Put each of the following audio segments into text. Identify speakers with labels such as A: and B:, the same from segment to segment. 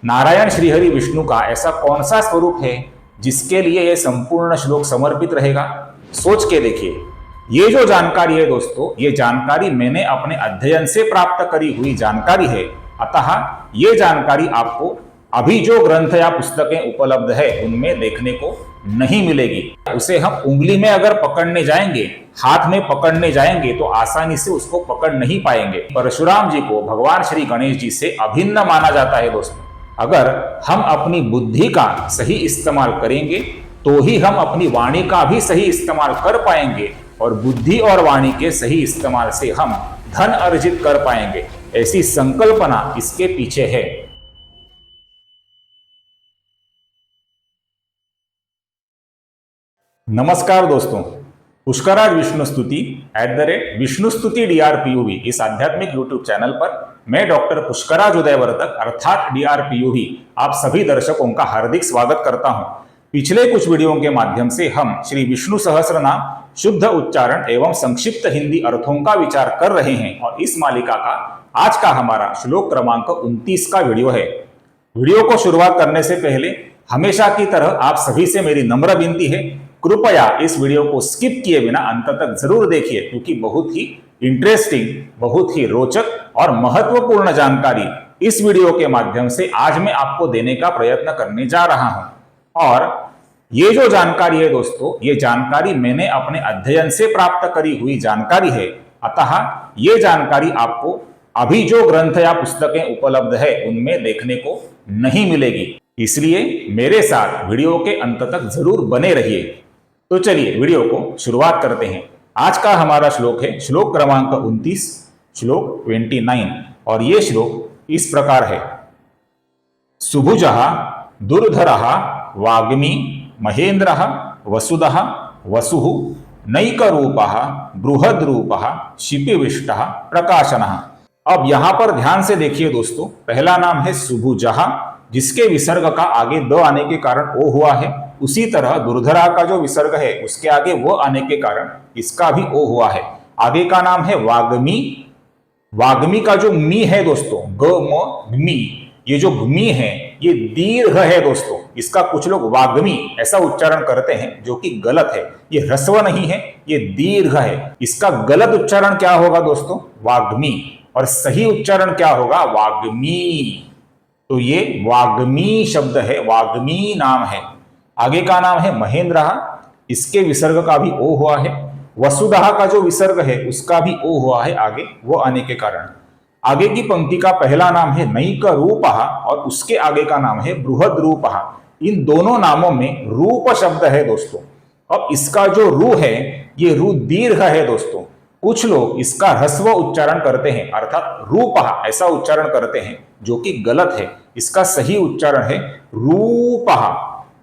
A: नारायण श्रीहरि विष्णु का ऐसा कौन सा स्वरूप है जिसके लिए यह संपूर्ण श्लोक समर्पित रहेगा? सोच के देखिए। ये जो जानकारी है दोस्तों, ये जानकारी मैंने अपने अध्ययन से प्राप्त करी हुई जानकारी है। अतः ये जानकारी आपको अभी जो ग्रंथ या पुस्तकें उपलब्ध है उनमें देखने को नहीं मिलेगी। उसे हम उंगली में अगर पकड़ने जाएंगे, हाथ में पकड़ने जाएंगे तो आसानी से उसको पकड़ नहीं पाएंगे। परशुराम जी को भगवान श्री गणेश जी से अभिन्न माना जाता है दोस्तों। अगर हम अपनी बुद्धि का सही इस्तेमाल करेंगे तो ही हम अपनी वाणी का भी सही इस्तेमाल कर पाएंगे, और बुद्धि और वाणी के सही इस्तेमाल से हम धन अर्जित कर पाएंगे। ऐसी संकल्पना इसके पीछे है। नमस्कार दोस्तों, पुष्कराज विष्णु स्तुति @विष्णुस्तुति DRPUV इस आध्यात्मिक यूट्यूब चैनल पर मैं डॉक्टर पुष्कराज उदयवर्तक अर्थात DRPUV आप सभी दर्शकों का हार्दिक स्वागत करता हूं। पिछले कुछ वीडियो के माध्यम से हम श्री विष्णु सहस्त्र नाम शुद्ध उच्चारण एवं संक्षिप्त हिंदी अर्थों का विचार कर रहे हैं, और इस मालिका का आज का हमारा श्लोक क्रमांक 29 का वीडियो है। वीडियो को शुरुआत करने से पहले हमेशा की तरह आप सभी से मेरी नम्र विनती है, कृपया इस वीडियो को स्किप किए बिना अंत तक जरूर देखिए, क्योंकि बहुत ही इंटरेस्टिंग, बहुत ही रोचक और महत्वपूर्ण जानकारी इस वीडियो के माध्यम से आज मैं आपको देने का प्रयत्न करने जा रहा हूं। और ये जो जानकारी है दोस्तों, ये जानकारी मैंने अपने अध्ययन से प्राप्त करी हुई जानकारी है। अतः ये जानकारी आपको अभी जो ग्रंथ या पुस्तकें उपलब्ध है उनमें देखने को नहीं मिलेगी, इसलिए मेरे साथ वीडियो के अंत तक जरूर बने रहिए। तो चलिए वीडियो को शुरुआत करते हैं। आज का हमारा श्लोक है श्लोक क्रमांक 29, श्लोक 29, और ये श्लोक इस प्रकार है। सुभुजः दुर्धरः वाग्मी महेन्द्रः वसुदः वसुः नैकरूपः बृहद्रूपः शिपिविष्टः प्रकाशनः। अब यहां पर ध्यान से देखिए दोस्तों, पहला नाम है सुभुजः, जिसके विसर्ग का आगे द आने के कारण ओ हुआ है। उसी तरह दुर्धरा का जो विसर्ग है उसके आगे वो आने के कारण इसका भी ओ हुआ है। आगे का नाम है वाग्मी। वाग्मी का जो मी है दोस्तों, ग म मी, ये जो मी है ये दीर्घ है दोस्तों। इसका कुछ लोग वाग्मी ऐसा उच्चारण करते हैं, जो कि गलत है। ये ह्रस्व नहीं है, ये दीर्घ है। इसका गलत उच्चारण क्या होगा दोस्तों? वाग्मी। और सही उच्चारण क्या होगा? वाग्मी। तो ये वाग्मी शब्द है, वाग्मी नाम है। आगे का नाम है महेंद्र, इसके विसर्ग का भी ओ हुआ है। वसुदह का जो विसर्ग है उसका भी ओ हुआ है आगे वो आने के कारण। आगे की पंक्ति का पहला नाम है नैक रूपः और उसके आगे का नाम है बृहद रूपः। इन दोनों नामों में रूप शब्द है दोस्तों। अब इसका जो रू है ये रू दीर्घ है दोस्तों। कुछ लोग इसका ह्रस्व उच्चारण करते हैं, अर्थात रूपः ऐसा उच्चारण करते हैं, जो कि गलत है। इसका सही उच्चारण है रूपः।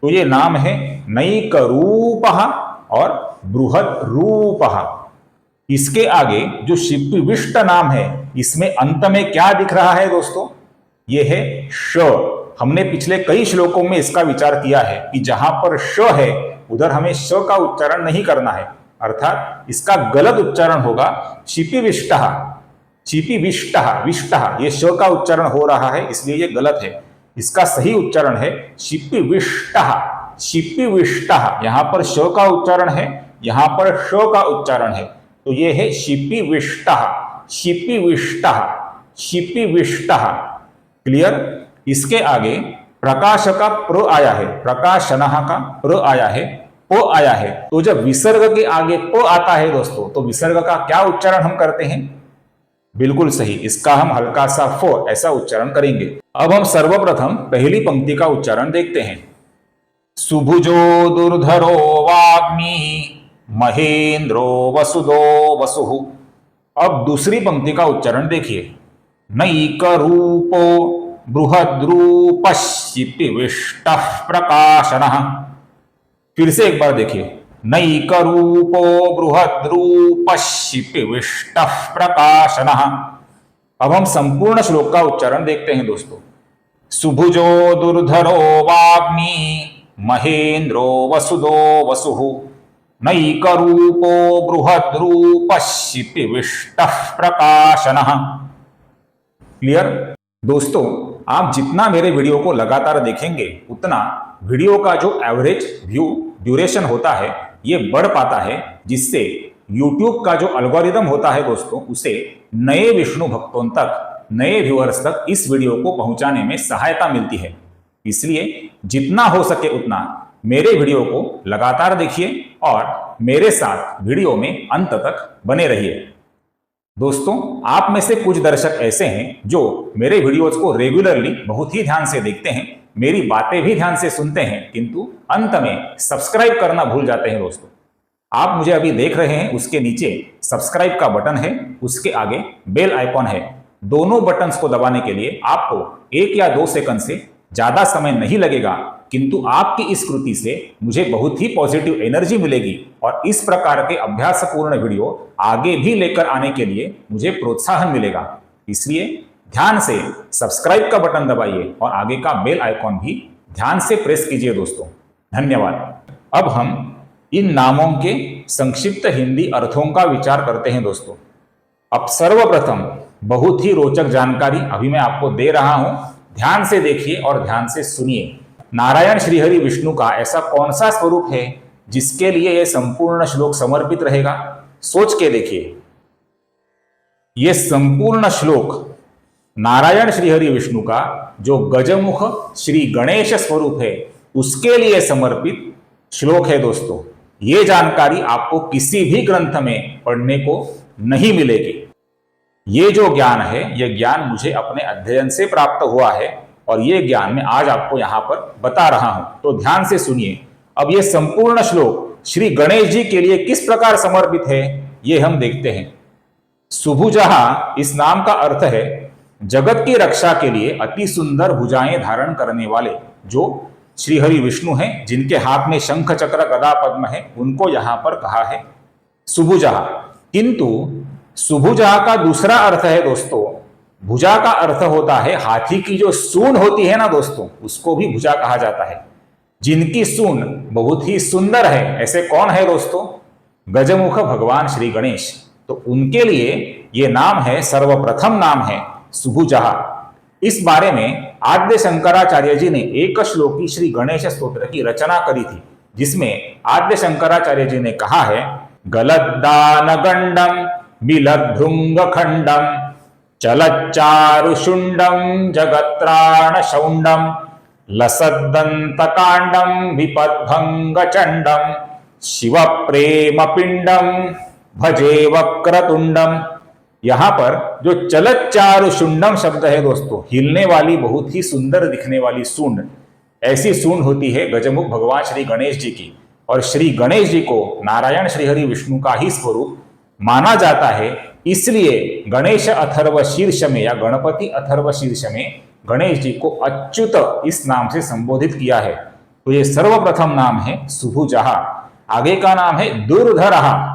A: तो ये नाम है नैक रूपः और बृहद रूपः। इसके आगे जो शिपिविष्ट नाम है, इसमें अंत में क्या दिख रहा है दोस्तों? ये है श। हमने पिछले कई श्लोकों में इसका विचार किया है कि जहां पर श है उधर हमें श का उच्चारण नहीं करना है, अर्थात इसका गलत उच्चारण होगा शिपिविष्टः। शिपिविष्टः, विष्टः, ये श का उच्चारण हो रहा है, इसलिए ये गलत है। इसका सही उच्चारण है शिपिविष्टः। शिपिविष्टः, यहां पर श का उच्चारण है, यहां पर श का उच्चारण है, तो ये है शिपिविष्टः। शिपिविष्टः, शिपिविष्टः। क्लियर? इसके आगे प्रकाश का प्र आया है, प्रकाशनः का प्र आया है, प आया है। तो जब विसर्ग के आगे प आता है दोस्तों, तो विसर्ग का क्या उच्चारण हम करते हैं? बिल्कुल सही, इसका हम हल्का सा फ ऐसा उच्चारण करेंगे। अब हम सर्वप्रथम पहली पंक्ति का उच्चारण देखते हैं। सुभुजो दुर्धरो वाग्मी महेंद्रो वसुदो वसुः। अब दूसरी पंक्ति का उच्चारण देखिए। नैक रूपो बृहद्रूपः शिपिविष्टः प्रकाशनः। फिर से एक बार देखिए। नैक रूपो बृहद्रूपः शिपिविष्टः प्रकाशनः। अब हम संपूर्ण श्लोक का उच्चारण देखते हैं दोस्तों। सुभुजो दुर्धरो वाग्मी महेंद्रो वसुदो वसुः नैक रूपो बृहद्रूपः शिपिविष्टः प्रकाशनः। क्लियर दोस्तों? आप जितना मेरे वीडियो को लगातार देखेंगे उतना वीडियो का जो एवरेज व्यू ड्यूरेशन होता है ये बढ़ पाता है, जिससे YouTube का जो एल्गोरिदम होता है दोस्तों उसे नए विष्णु भक्तों तक, नए व्यूअर्स तक इस वीडियो को पहुंचाने में सहायता मिलती है। इसलिए जितना हो सके उतना मेरे वीडियो को लगातार देखिए और मेरे साथ वीडियो में अंत तक बने रहिए। दोस्तों, आप में से कुछ दर्शक ऐसे हैं जो मेरे वीडियोज को रेगुलरली बहुत ही ध्यान से देखते हैं, मेरी बातें भी ध्यान से सुनते हैं, किंतु अंत में सब्सक्राइब करना भूल जाते हैं। दोस्तों, आप मुझे अभी देख रहे हैं, उसके नीचे सब्सक्राइब का बटन है, उसके आगे बेल आइकॉन है। दोनों बटन्स को दबाने के लिए आपको 1 या 2 सेकंड से ज्यादा समय नहीं लगेगा, किंतु आपकी इस कृति से मुझे बहुत ही पॉजिटिव एनर्जी मिलेगी और इस प्रकार के अभ्यासपूर्ण वीडियो आगे भी लेकर आने के लिए मुझे प्रोत्साहन मिलेगा। इसलिए ध्यान से सब्सक्राइब का बटन दबाइए और आगे का बेल आइकॉन भी ध्यान से प्रेस कीजिए। दोस्तों, धन्यवाद। अब हम इन नामों के संक्षिप्त हिंदी अर्थों का विचार करते हैं। दोस्तों, अब सर्वप्रथम बहुत ही रोचक जानकारी अभी मैं आपको दे रहा हूं, ध्यान से देखिए और ध्यान से सुनिए। नारायण श्रीहरि विष्णु का ऐसा कौन सा स्वरूप है जिसके लिए यह संपूर्ण श्लोक समर्पित रहेगा? सोच के देखिए। यह संपूर्ण श्लोक नारायण श्रीहरि विष्णु का जो गजमुख श्री गणेश स्वरूप है उसके लिए समर्पित श्लोक है। दोस्तों, यह जानकारी आपको किसी भी ग्रंथ में पढ़ने को नहीं मिलेगी। ये जो ज्ञान है, यह ज्ञान मुझे अपने अध्ययन से प्राप्त हुआ है और ये ज्ञान मैं आज आपको यहाँ पर बता रहा हूं, तो ध्यान से सुनिए। अब ये संपूर्ण श्लोक श्री गणेश जी के लिए किस प्रकार समर्पित है ये हम देखते हैं। सुभुजहा इस नाम का अर्थ है जगत की रक्षा के लिए अति सुंदर भुजाएं धारण करने वाले जो श्रीहरि विष्णु हैं, जिनके हाथ में शंख चक्र गदा पद्म है, उनको यहां पर कहा है सुभुजहा। किंतु सुभुजहा का दूसरा अर्थ है दोस्तों, भुजा का अर्थ होता है हाथी की जो सूंड होती है ना दोस्तों, उसको भी भुजा कहा जाता है। जिनकी सूंड बहुत ही सुंदर है, ऐसे कौन है दोस्तों? गजमुख भगवान श्री गणेश। तो उनके लिए ये नाम है, सर्वप्रथम नाम है सुभुजहा। इस बारे में आद्य शंकराचार्य जी ने एक श्लोकी श्री गणेश स्तोत्र की रचना करी थी, जिसमें आद्य शंकराचार्य जी ने कहा है गलद्दान गंडम बिलभृंग खंडम चलच्चारुशुंडम जगत्राण शौंडम लसद्दंतकांडम विपद्भंग चंडम शिव प्रेम पिंडम भजे वक्रतुंडम। यहां पर जो चलच्चारुशुंडम शब्द है दोस्तों, हिलने वाली, बहुत ही सुंदर दिखने वाली सूंड, ऐसी सूंड होती है गजमुख भगवान श्री गणेश जी की। और श्री गणेश जी को नारायण श्रीहरि विष्णु का ही स्वरूप माना जाता है, इसलिए गणेश अथर्व शीर्ष में या गणपति अथर्व शीर्ष में गणेश जी को अच्युत इस नाम से संबोधित किया है। तो ये सर्वप्रथम नाम है सुभुजहा। आगे का नाम है दुर्धरहा।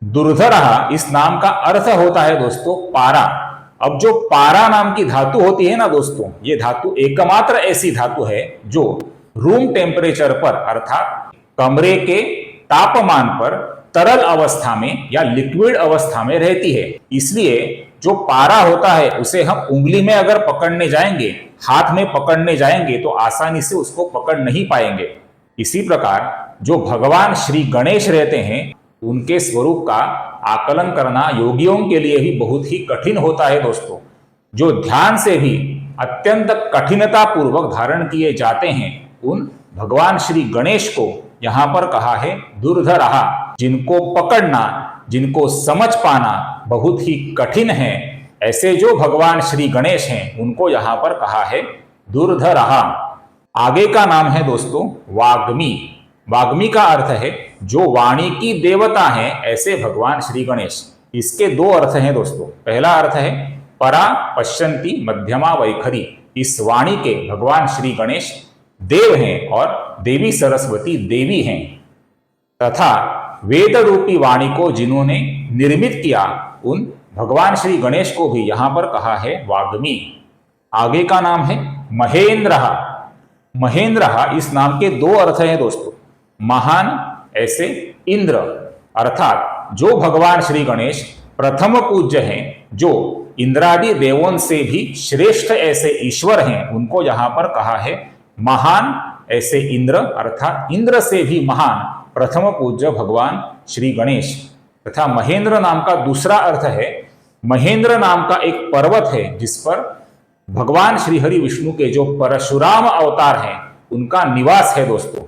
A: दुर्धरहा इस नाम का अर्थ होता है दोस्तों पारा। अब जो पारा नाम की धातु होती है ना दोस्तों, ये धातु एकमात्र ऐसी धातु है जो रूम टेम्परेचर पर अर्थात कमरे के तापमान पर तरल अवस्था में या लिक्विड अवस्था में रहती है। इसलिए जो पारा होता है उसे हम उंगली में अगर पकड़ने जाएंगे, हाथ में पकड़ने जाएंगे तो आसानी से उसको पकड़ नहीं पाएंगे। इसी प्रकार जो भगवान श्री गणेश रहते हैं उनके स्वरूप का आकलन करना योगियों के लिए भी बहुत ही कठिन होता है दोस्तों। जो ध्यान से भी अत्यंत कठिनता पूर्वक धारण किए जाते हैं उन भगवान श्री गणेश को यहां पर कहा है दुर्धरहा। जिनको पकड़ना, जिनको समझ पाना बहुत ही कठिन है, ऐसे जो भगवान श्री गणेश हैं उनको यहां पर कहा है दुर्धरहा। आगे का नाम है दोस्तों वाग्मी। वाग्मी का अर्थ है जो वाणी की देवता हैं, ऐसे भगवान श्री गणेश। इसके 2 अर्थ हैं दोस्तों। पहला अर्थ है परा पश्यंती मध्यमा वैखरी। इस वाणी के भगवान श्री गणेश देव हैं और देवी सरस्वती देवी हैं, तथा वेद रूपी वाणी को जिन्होंने निर्मित किया उन भगवान श्री गणेश को भी यहां पर कहा है वाग्मी। आगे का नाम है महेंद्रहा। महेंद्रहा इस नाम के 2 अर्थ हैं दोस्तों। महान ऐसे इंद्र, अर्थात जो भगवान श्री गणेश प्रथम पूज्य हैं, जो इंद्रादि देवों से भी श्रेष्ठ ऐसे ईश्वर हैं उनको यहाँ पर कहा है महान। ऐसे इंद्र अर्थात इंद्र से भी महान प्रथम पूज्य भगवान श्री गणेश। तथा महेंद्र नाम का दूसरा अर्थ है, महेंद्र नाम का एक पर्वत है जिस पर भगवान श्री हरि विष्णु के जो परशुराम अवतार हैं उनका निवास है दोस्तों।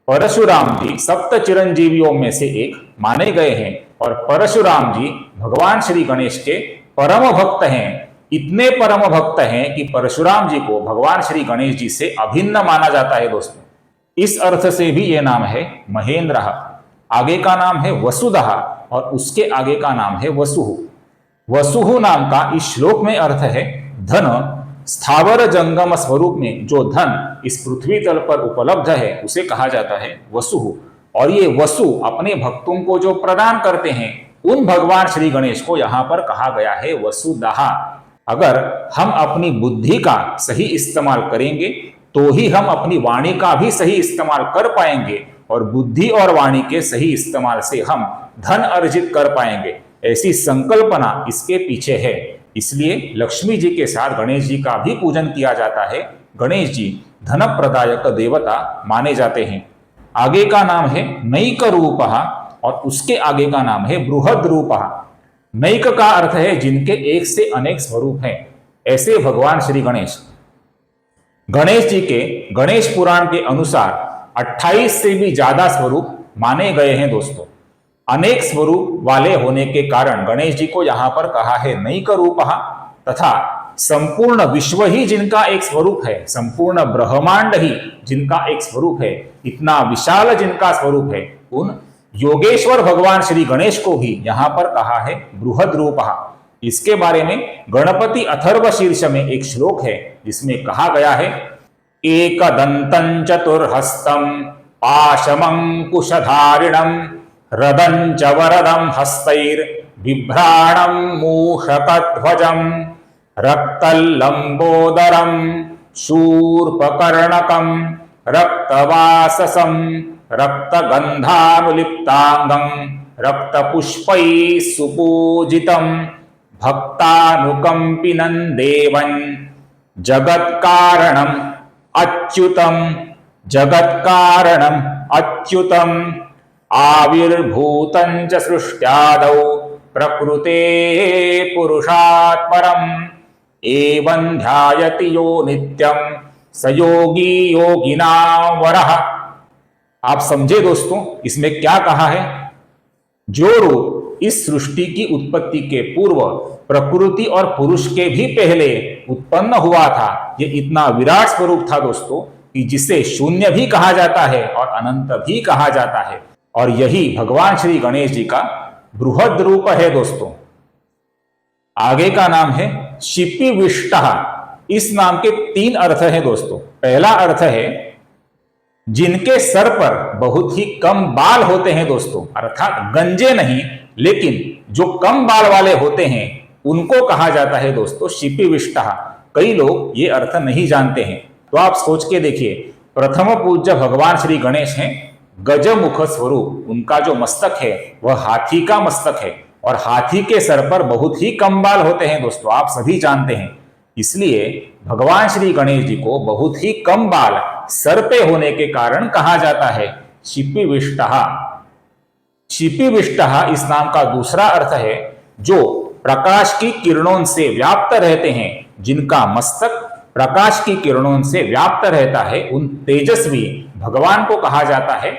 A: परशुराम जी सप्त चिरंजीवियों में से एक माने गए हैं और परशुराम जी भगवान श्री गणेश के परम भक्त हैं। इतने परम भक्त हैं कि परशुराम जी को भगवान श्री गणेश जी से अभिन्न माना जाता है दोस्तों। इस अर्थ से भी यह नाम है महेंद्र। आगे का नाम है वसुदह और उसके आगे का नाम है वसुहु। वसुहु नाम का इस श्लोक में अर्थ है धन। स्थावर जंगम स्वरूप में जो धन इस पृथ्वी तल पर उपलब्ध है उसे कहा जाता है वसुहु। और ये वसु अपने भक्तों को जो प्रदान करते हैं उन भगवान श्री गणेश को यहाँ पर कहा गया है वसुदहा। अगर हम अपनी बुद्धि का सही इस्तेमाल करेंगे तो ही हम अपनी वाणी का भी सही इस्तेमाल कर पाएंगे और बुद्धि और वाणी के सही इस्तेमाल से हम धन अर्जित कर पाएंगे। ऐसी संकल्पना इसके पीछे है। इसलिए लक्ष्मी जी के साथ गणेश जी का भी पूजन किया जाता है। गणेश जी धन प्रदायक देवता माने जाते हैं। आगे का नाम है नैक रूपः और उसके आगे का नाम है बृहद रूपः। नैक का अर्थ है जिनके एक से अनेक स्वरूप हैं। ऐसे भगवान श्री गणेश, गणेश जी के गणेश पुराण के अनुसार 28 से भी ज्यादा स्वरूप माने गए हैं दोस्तों। अनेक स्वरूप वाले होने के कारण गणेश जी को यहाँ पर कहा है नैक रूपः। तथा संपूर्ण विश्व ही जिनका एक स्वरूप है, संपूर्ण ब्रह्मांड ही जिनका एक स्वरूप है, इतना विशाल जिनका स्वरूप है, उन योगेश्वर भगवान श्री गणेश को भी यहाँ पर कहा है बृहद रूपः। इसके बारे में गणपति अथर्व शीर्ष में एक श्लोक है जिसमें कहा गया है एकदंतं चतुर्हस्तं पाशमंकुशधारिणं रदं च वरदं हस्तैर्बिभ्राणं मूषकध्वजं रक्तलंबोदरं शूर्पकर्णकं रक्तवाससं रक्तगंधानुलिप्तांगं रक्तपुष्पैः सुपूजितं भक्तानुकंपिनं देवं जगत्कारणम् अच्युतम् आविर्भूतं च सृष्ट्यादौ प्रकृते पुरुषात् परम् एवं ध्यायति यो नित्यं स योगी योगिनां वरः। आप समझे दोस्तों इसमें क्या कहा है? जो रूप इस सृष्टि की उत्पत्ति के पूर्व प्रकृति और पुरुष के भी पहले उत्पन्न हुआ था, ये इतना विराट स्वरूप था दोस्तों कि जिसे शून्य भी कहा जाता है और अनंत भी कहा जाता है। और यही भगवान श्री गणेश जी का बृहद रूप है दोस्तों। आगे का नाम है शिपिविष्टः। इस नाम के 3 अर्थ हैं दोस्तों। पहला अर्थ है जिनके सर पर बहुत ही कम बाल होते हैं दोस्तों, अर्थात गंजे नहीं लेकिन जो कम बाल वाले होते हैं उनको कहा जाता है दोस्तों शिपिविष्टः। कई लोग ये अर्थ नहीं जानते हैं, तो आप सोच के देखिए। प्रथम पूज्य भगवान श्री गणेश हैं गजमुख स्वरूप। उनका जो मस्तक है वह हाथी का मस्तक है और हाथी के सर पर बहुत ही कम बाल होते हैं दोस्तों, आप सभी जानते हैं। इसलिए भगवान श्री गणेश जी को बहुत ही कम बाल सर पे होने के कारण कहा जाता है शिपिविष्टः। शिपिविष्टः इस नाम का दूसरा अर्थ है जो प्रकाश की किरणों से व्याप्त रहते हैं। जिनका मस्तक प्रकाश की किरणों से व्याप्त रहता है उन तेजस्वी भगवान को कहा जाता है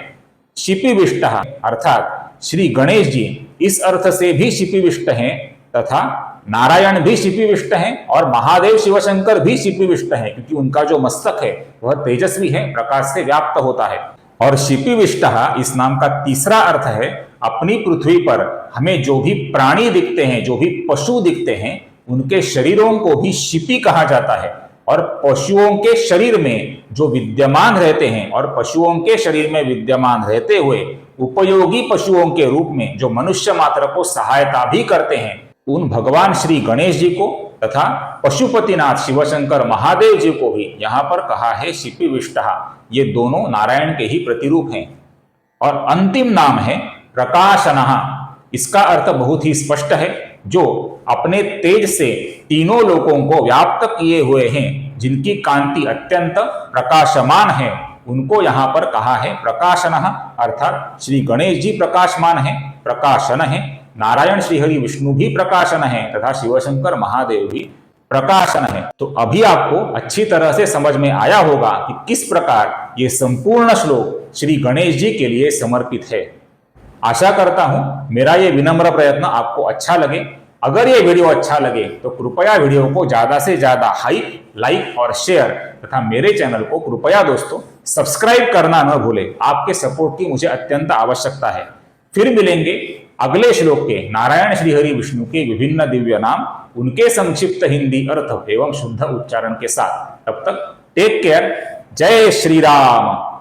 A: शिपिविष्टः। अर्थात श्री गणेश जी इस अर्थ से भी शिपिविष्ट हैं तथा नारायण भी शिपिविष्ट हैं और महादेव शिवशंकर भी शिपिविष्ट हैं, क्योंकि उनका जो मस्तक है वह तेजस्वी है, प्रकाश से व्याप्त होता है। और शिपिविष्टः इस नाम का तीसरा अर्थ है अपनी पृथ्वी पर हमें जो भी प्राणी दिखते हैं, जो भी पशु दिखते हैं, उनके शरीरों को भी शिपि कहा जाता है। और पशुओं के शरीर में जो विद्यमान रहते हैं और पशुओं के शरीर में विद्यमान रहते हुए उपयोगी पशुओं के रूप में जो मनुष्य मात्र को सहायता भी करते हैं, उन भगवान श्री गणेश जी को तथा पशुपतिनाथ शिवशंकर महादेव जी को भी यहाँ पर कहा है शिपिविष्टः। ये दोनों नारायण के ही प्रतिरूप हैं। और अंतिम नाम है प्रकाशनः। इसका अर्थ बहुत ही स्पष्ट है। जो अपने तेज से तीनों लोकों को व्याप्त किए हुए हैं, जिनकी कांति अत्यंत प्रकाशमान है, उनको यहाँ पर कहा है प्रकाशनः, अर्थात श्री गणेश जी प्रकाशमान है, प्रकाशन है, नारायण श्रीहरि विष्णु भी प्रकाशन है तथा शिवशंकर महादेव भी प्रकाशन है। तो अभी आपको अच्छी तरह से समझ में आया होगा कि किस प्रकार ये संपूर्ण श्लोक श्री गणेश जी के लिए समर्पित है। आशा करता हूं मेरा ये विनम्र प्रयत्न आपको अच्छा लगे। अगर ये वीडियो अच्छा लगे तो कृपया वीडियो को ज्यादा से ज्यादा लाइक और शेयर तथा मेरे चैनल को कृपया दोस्तों सब्सक्राइब करना न भूलें। आपके सपोर्ट की मुझे अत्यंत आवश्यकता है। फिर मिलेंगे अगले श्लोक के नारायण श्रीहरि विष्णु के विभिन्न दिव्य नाम, उनके संक्षिप्त हिंदी अर्थ एवं शुद्ध उच्चारण के साथ। तब तक टेक केयर। जय श्री राम।